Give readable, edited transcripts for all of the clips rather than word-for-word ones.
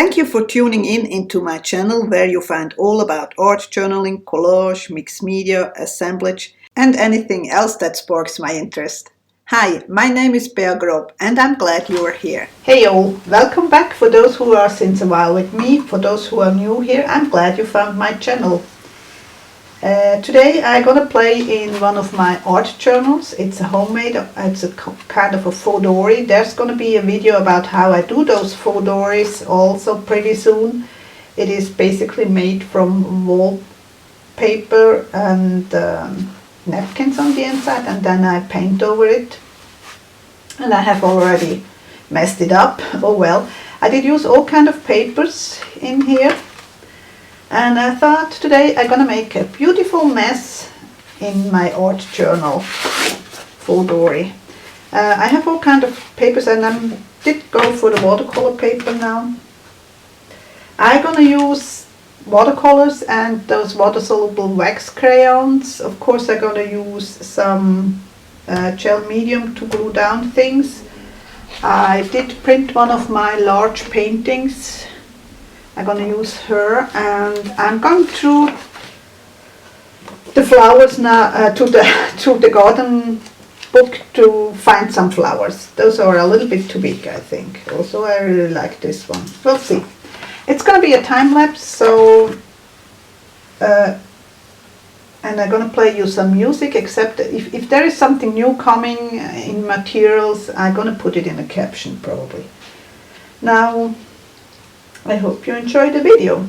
Thank you for tuning in into my channel where you find all about art journaling, collage, mixed media, assemblage and anything else that sparks my interest. Hi, my name is Bea Grob and I'm glad you are here. Hey all, welcome back for those who are since a while with me. For those who are new here, I'm glad you found my channel. Today I'm gonna play in one of my art journals. It's a homemade, it's a kind of a faux dory. There's gonna be a video about how I do those faux dories also pretty soon. It is basically made from wallpaper and napkins on the inside, and then I paint over it. And I have already messed it up. Oh well. I did use all kind of papers in here. And I thought today I'm gonna make a beautiful mess in my art journal, full dory. I have all kind of papers and I did go for the watercolor paper now. I'm gonna use watercolors and those water-soluble wax crayons. Of course I'm gonna use some gel medium to glue down things. I did print one of my large paintings. I'm going to use her, and I'm going through the flowers now, to the garden book to find some flowers. Those are a little bit too big, I think. Also, I really like this one. We'll see. It's going to be a time lapse, so and I'm going to play you some music, except if there is something new coming in materials, I'm going to put it in a caption probably. Now, I hope you enjoy the video.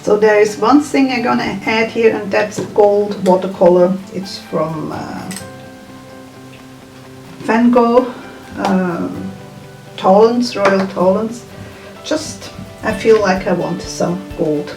So there is one thing I'm gonna add here, and that's gold watercolor. It's from Van Gogh, Talents, Royal Talents. Just, I feel like I want some gold.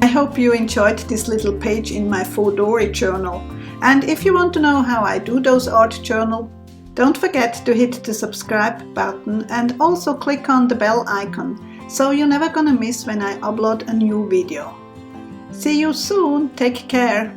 I hope you enjoyed this little page in my Fodori journal. And if you want to know how I do those art journals, don't forget to hit the subscribe button and also click on the bell icon, so you're never gonna miss when I upload a new video. See you soon, take care!